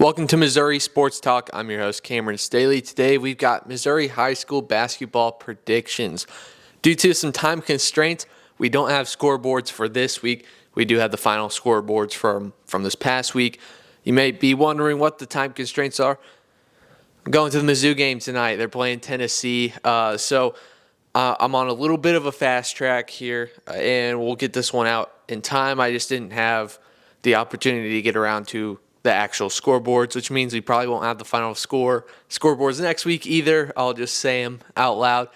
Welcome to Missouri Sports Talk. I'm your host, Cameron Staley. Today we've got Missouri High School basketball predictions. Due to some time constraints, we don't have scoreboards for this week. We do have the final scoreboards from this past week. You may be wondering what the time constraints are. I'm going to the Mizzou game tonight. They're playing Tennessee. So I'm on a little bit of a fast track here, and we'll get this one out in time. I just didn't have the opportunity to get around to the actual scoreboards, which means we probably won't have the final scoreboards next week either. I'll just say them out loud.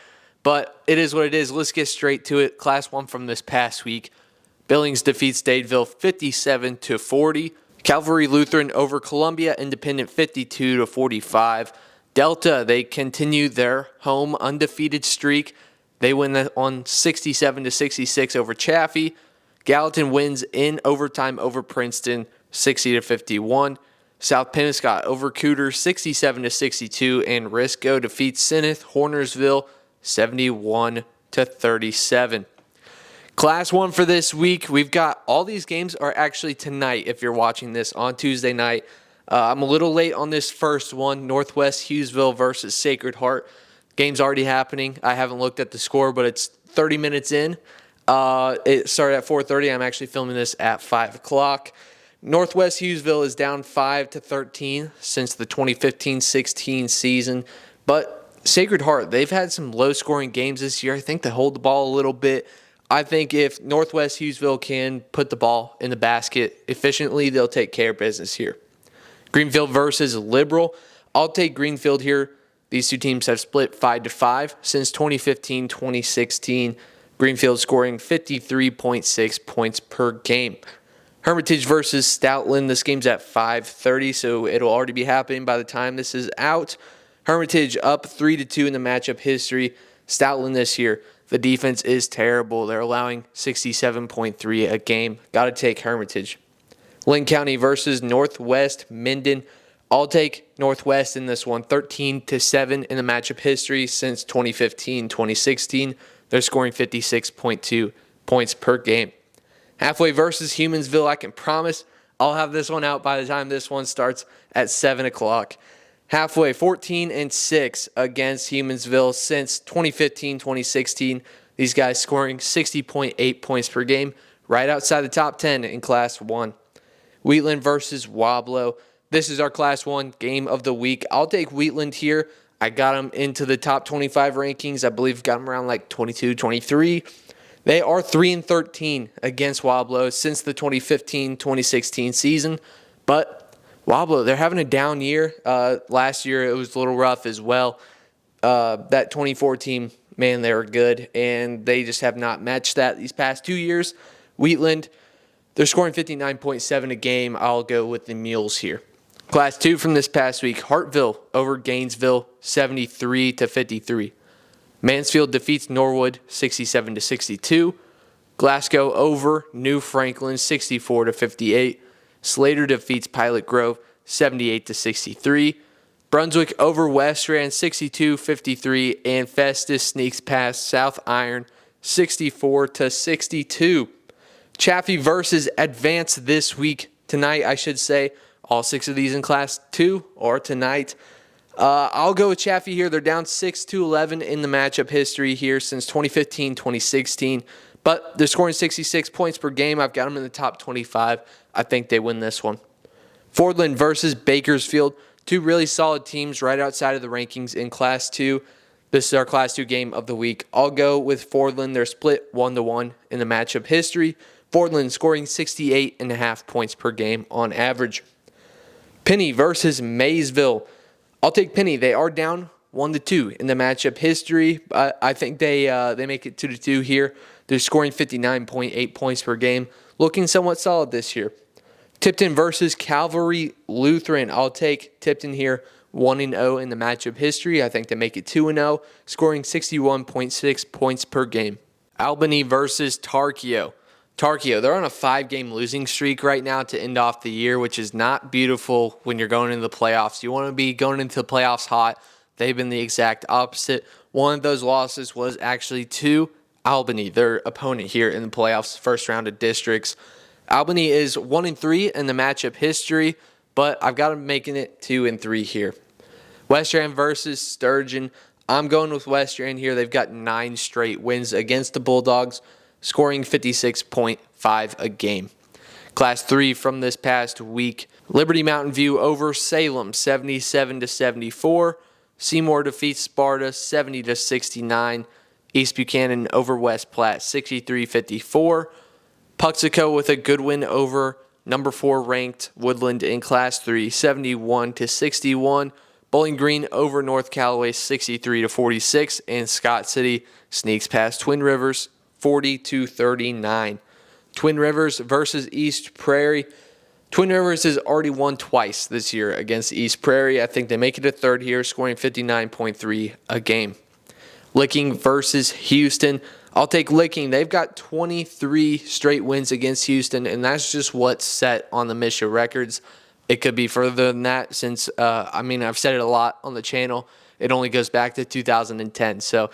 But it is what it is. Let's get straight to it. Class 1 from this past week. Billings defeats Dadeville 57-40. Calvary Lutheran over Columbia Independent 52-45. Delta, they continue their home undefeated streak. They win on 67-66 over Chaffee. Gallatin wins in overtime over Princeton 60-51. South Penobscot over Cooter 67-62, and Risco defeats Seneth Hornersville 71-37. Class 1 for this week, we've got all these games are actually tonight if you're watching this on Tuesday night. I'm a little late on this first one, Northwest Hughesville versus Sacred Heart. Game's already happening. I haven't looked at the score, but it's 30 minutes in. It started at 4:30. I'm actually filming this at 5 o'clock. Northwest Hughesville is down 5-13 since the 2015-16 season. But Sacred Heart, they've had some low-scoring games this year. I think they hold the ball a little bit. I think if Northwest Hughesville can put the ball in the basket efficiently, they'll take care of business here. Greenfield versus Liberal. I'll take Greenfield here. These two teams have split 5-5 since 2015-2016. Greenfield scoring 53.6 points per game. Hermitage versus Stoutland. This game's at 5:30, so it'll already be happening by the time this is out. Hermitage up 3-2 in the matchup history. Stoutland this year, the defense is terrible. They're allowing 67.3 a game. Got to take Hermitage. Linn County versus Northwest Minden. I'll take Northwest in this one. 13-7 in the matchup history since 2015-2016. They're scoring 56.2 points per game. Halfway versus Humansville, I can promise I'll have this one out by the time this one starts at 7 o'clock. Halfway, 14-6 against Humansville since 2015-2016. These guys scoring 60.8 points per game, right outside the top 10 in Class 1. Wheatland versus Wablo. This is our Class 1 game of the week. I'll take Wheatland here. I got them into the top 25 rankings. I believe got them around like 22, 23. They are 3-13 against Wablo since the 2015-2016 season. But Wablo, they're having a down year. Last year it was a little rough as well. That 2014, man, they were good, and they just have not matched that these past 2 years. Wheatland, they're scoring 59.7 a game. I'll go with the Mules here. Class 2 from this past week, Hartville over Gainesville, 73-53. Mansfield defeats Norwood 67-62. Glasgow over New Franklin 64-58. Slater defeats Pilot Grove 78-63. Brunswick over West Rand 62-53, and Festus sneaks past South Iron 64-62. Chaffee versus Advance this week. Tonight, I should say. All 6 of these in Class 2 are tonight. I'll go with Chaffee here. They're down 6-11 in the matchup history here since 2015-2016. But they're scoring 66 points per game. I've got them in the top 25. I think they win this one. Fordland versus Bakersfield. 2 really solid teams right outside of the rankings in Class 2. This is our Class 2 game of the week. I'll go with Fordland. They're split 1-1 in the matchup history. Fordland scoring 68.5 points per game on average. Penny versus Maysville. I'll take Penny. They are down 1-2 in the matchup history. I think they make it 2-2 here. They're scoring 59.8 points per game. Looking somewhat solid this year. Tipton versus Calvary Lutheran. I'll take Tipton here. 1-0 in the matchup history. I think they make it 2-0, scoring 61.6 points per game. Albany versus Tarkio. Tarkio, they're on a 5-game losing streak right now to end off the year, which is not beautiful when you're going into the playoffs. You want to be going into the playoffs hot. They've been the exact opposite. One of those losses was actually to Albany, their opponent here in the playoffs, first round of districts. Albany is 1-3 in the matchup history. but I've got them making it 2 and 3 here. Western versus Sturgeon. I'm going with Western here. They've got 9 straight wins against the Bulldogs, scoring 56.5 a game. Class 3 from this past week. Liberty Mountain View over Salem, 77-74. Seymour defeats Sparta, 70-69. East Buchanan over West Platte, 63-54. Puxico with a good win over number 4 ranked Woodland in Class 3, 71-61. Bowling Green over North Callaway, 63-46. And Scott City sneaks past Twin Rivers, 40-39. Twin Rivers versus East Prairie. Twin Rivers has already won twice this year against East Prairie. I think they make it a third here, scoring 59.3 a game. Licking versus Houston. I'll take Licking. They've got 23 straight wins against Houston, and that's just what's set on the MSHSAA records. It could be further than that since, I've said it a lot on the channel. It only goes back to 2010. So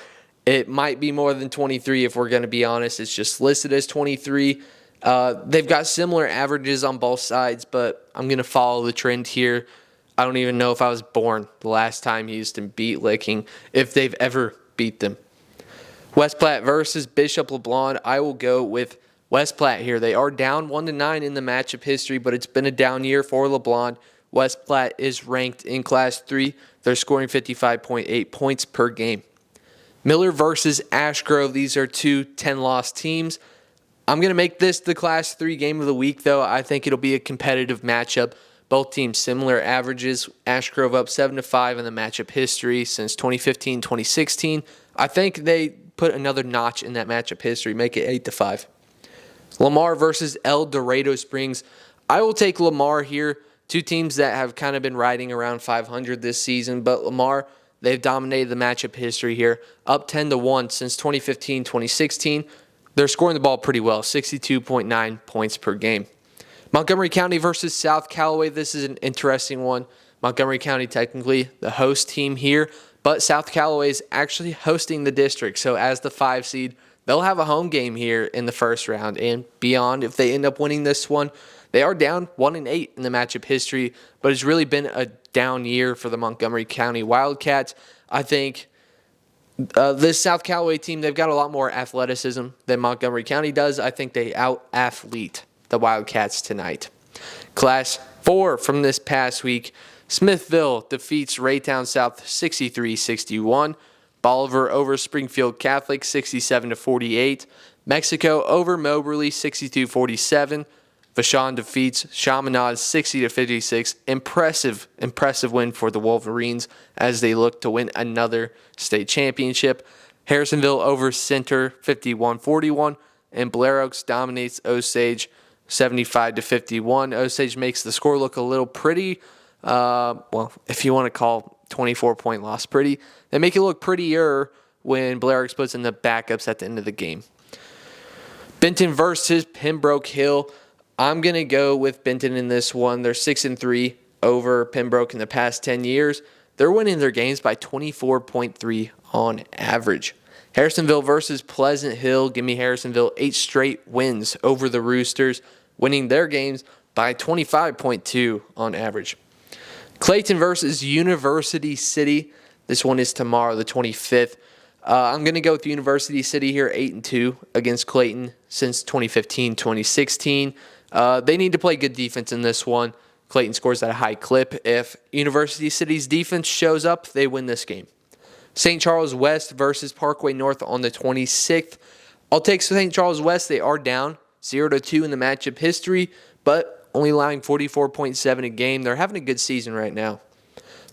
it might be more than 23 if we're going to be honest. It's just listed as 23. They've got similar averages on both sides, but I'm going to follow the trend here. I don't even know if I was born the last time Houston beat Licking, if they've ever beat them. West Platte versus Bishop LeBlond. I will go with West Platte here. They are down 1-9 in the matchup history, but it's been a down year for LeBlond. West Platte is ranked in Class 3. They're scoring 55.8 points per game. Miller versus Ashgrove. These are two 10-loss teams. I'm going to make this the Class 3 game of the week, though. I think it'll be a competitive matchup. Both teams similar averages. Ashgrove up 7-5 in the matchup history since 2015-2016. I think they put another notch in that matchup history, make it 8-5. Lamar versus El Dorado Springs. I will take Lamar here. Two teams that have kind of been riding around 500 this season, but Lamar, they've dominated the matchup history here, up 10-1 since 2015-2016. They're scoring the ball pretty well, 62.9 points per game. Montgomery County versus South Callaway. This is an interesting one. Montgomery County technically the host team here, but South Callaway is actually hosting the district. So as the 5 seed, they'll have a home game here in the first round and beyond. If they end up winning this one, they are down 1-8 in the matchup history, but it's really been a down year for the Montgomery County Wildcats. I think this South Callaway team, they've got a lot more athleticism than Montgomery County does. I think they out-athlete the Wildcats tonight. Class 4 from this past week. Smithville defeats Raytown South 63-61. Bolivar over Springfield Catholic 67-48. Mexico over Moberly 62-47. Vashon defeats Chaminade 60-56. Impressive win for the Wolverines as they look to win another state championship. Harrisonville over Center 51-41. And Blair Oaks dominates Osage 75-51. Osage makes the score look a little pretty. If you want to call 24-point loss pretty, they make it look prettier when Blair Oaks puts in the backups at the end of the game. Benton versus Pembroke Hill. I'm going to go with Benton in this one. They're 6-3 over Pembroke in the past 10 years. They're winning their games by 24.3 on average. Harrisonville versus Pleasant Hill. Give me Harrisonville 8 straight wins over the Roosters, winning their games by 25.2 on average. Clayton versus University City. This one is tomorrow, the 25th. I'm going to go with University City here, 8-2 against Clayton since 2015-2016. They need to play good defense in this one. Clayton scores at a high clip. If University City's defense shows up, they win this game. St. Charles West versus Parkway North on the 26th. I'll take St. Charles West. They are down 0-2 in the matchup history, but only allowing 44.7 a game. They're having a good season right now.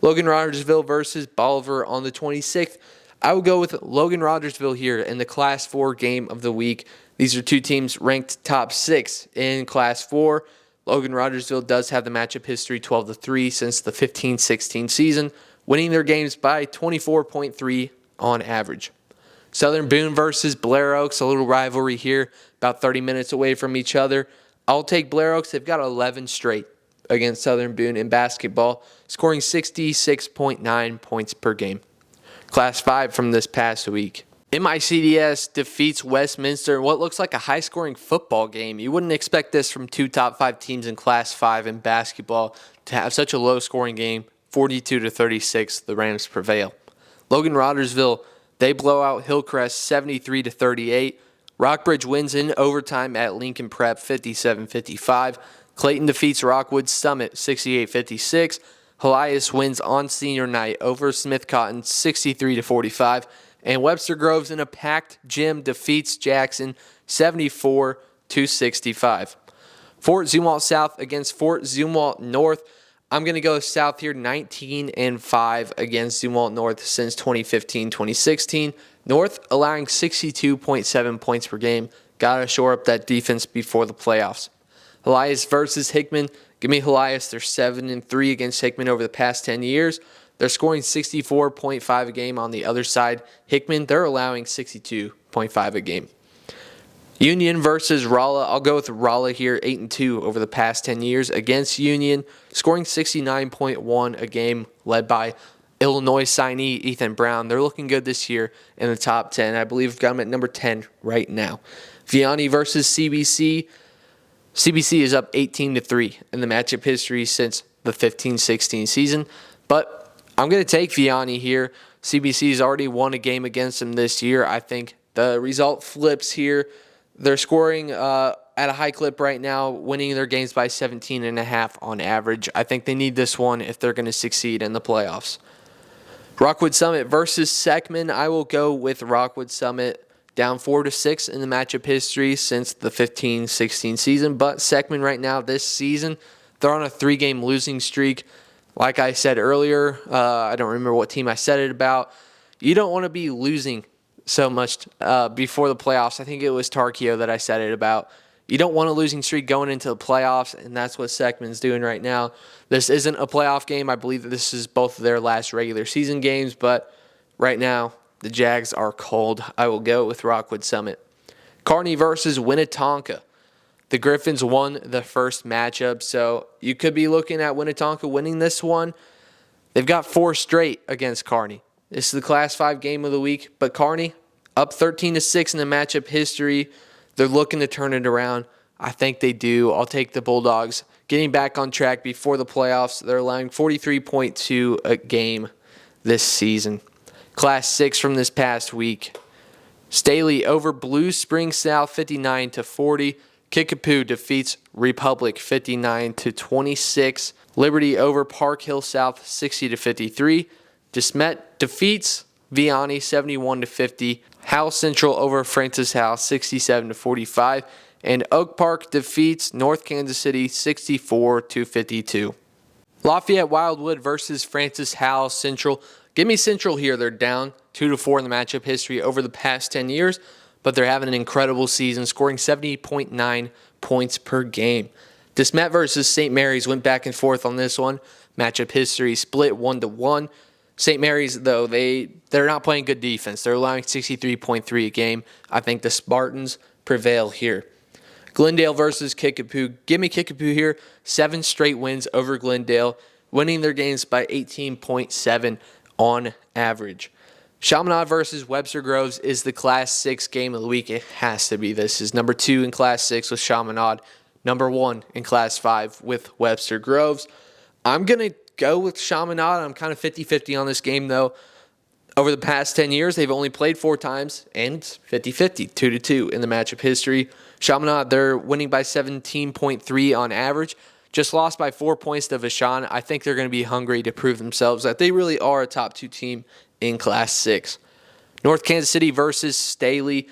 Logan Rogersville versus Bolivar on the 26th. I will go with Logan Rogersville here in the Class 4 game of the week. These are two teams ranked top 6 in Class 4. Logan Rogersville does have the matchup history 12-3 since the 15-16 season, winning their games by 24.3 on average. Southern Boone versus Blair Oaks, a little rivalry here, about 30 minutes away from each other. I'll take Blair Oaks. They've got 11 straight against Southern Boone in basketball, scoring 66.9 points per game. Class 5 from this past week. MICDS defeats Westminster in what looks like a high-scoring football game. You wouldn't expect this from two top 5 teams in Class 5 in basketball to have such a low-scoring game. 42-36, the Rams prevail. Logan Rogersville, they blow out Hillcrest 73-38. Rockbridge wins in overtime at Lincoln Prep 57-55. Clayton defeats Rockwood Summit 68-56. Helias wins on senior night over Smith Cotton 63-45. And Webster Groves in a packed gym defeats Jackson 74-65. Fort Zumwalt South against Fort Zumwalt North. I'm going to go South here, 19-5 against Zumwalt North since 2015-2016. North allowing 62.7 points per game. Got to shore up that defense before the playoffs. Helias versus Hickman. Give me Helias. They're 7-3 against Hickman over the past 10 years. They're scoring 64.5 a game on the other side. Hickman, they're allowing 62.5 a game. Union versus Rolla. I'll go with Rolla here, 8-2 over the past 10 years against Union, scoring 69.1 a game, led by Illinois signee Ethan Brown. They're looking good this year in the top 10. I believe we've got them at number 10 right now. Vianney versus CBC. CBC is up 18-3 in the matchup history since the 15-16 season, but I'm going to take Vianney here. CBC's already won a game against them this year. I think the result flips here. They're scoring at a high clip right now, winning their games by 17.5 on average. I think they need this one if they're going to succeed in the playoffs. Rockwood Summit versus Seckman. I will go with Rockwood Summit, down 4-6 in the matchup history since the 15-16 season. But Seckman right now this season, they're on a 3-game losing streak. Like I said earlier, I don't remember what team I said it about. You don't want to be losing so much before the playoffs. I think it was Tarkio that I said it about. You don't want a losing streak going into the playoffs, and that's what Seckman's doing right now. This isn't a playoff game. I believe that this is both of their last regular season games, but right now the Jags are cold. I will go with Rockwood Summit. Kearney versus Winnetonka. The Griffins won the first matchup, so you could be looking at Winnetonka winning this one. They've got 4 straight against Kearney. This is the Class 5 game of the week, but Kearney up 13-6 in the matchup history. They're looking to turn it around. I think they do. I'll take the Bulldogs. Getting back on track before the playoffs, they're allowing 43.2 a game this season. Class 6 from this past week. Staley over Blue Spring South 59-40. Kickapoo defeats Republic 59-26. Liberty over Park Hill South 60-53. DeSmet defeats Vianney 71-50. Howell Central over Francis Howell 67-45. And Oak Park defeats North Kansas City 64-52. Lafayette Wildwood versus Francis Howell Central. Give me Central here. They're down 2-4 in the matchup history over the past 10 years. But they're having an incredible season, scoring 70.9 points per game. DeSmet versus St. Mary's went back and forth on this one. Matchup history split 1-1. St. Mary's, though, they're not playing good defense. They're allowing 63.3 a game. I think the Spartans prevail here. Glendale versus Kickapoo. Give me Kickapoo here. 7 straight wins over Glendale, winning their games by 18.7 on average. Chaminade versus Webster Groves is the Class 6 game of the week. It has to be. This is number 2 in Class 6 with Chaminade, number 1 in Class 5 with Webster Groves. I'm going to go with Chaminade. I'm kind of 50-50 on this game, though. Over the past 10 years, they've only played 4 times, and 50-50, 2-2 in the matchup history. Chaminade, they're winning by 17.3 on average. Just lost by 4 points to Vashon. I think they're going to be hungry to prove themselves that they really are a top 2 team in Class 6. North Kansas City versus Staley.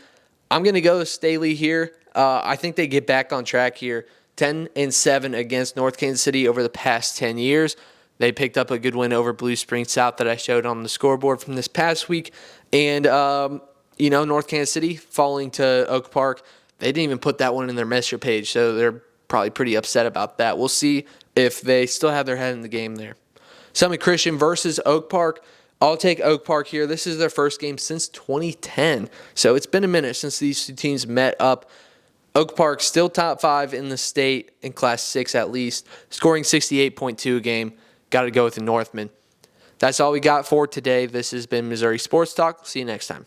I'm going to go with Staley here. I think they get back on track here. 10-7 against North Kansas City over the past 10 years. They picked up a good win over Blue Spring South that I showed on the scoreboard from this past week. And, North Kansas City falling to Oak Park. They didn't even put that one in their measure page, so they're probably pretty upset about that. We'll see if they still have their head in the game there. Summit Christian versus Oak Park. I'll take Oak Park here. This is their first game since 2010, so it's been a minute since these 2 teams met up. Oak Park still top 5 in the state, in Class 6 at least, scoring 68.2 a game. Got to go with the Northmen. That's all we got for today. This has been Missouri Sports Talk. See you next time.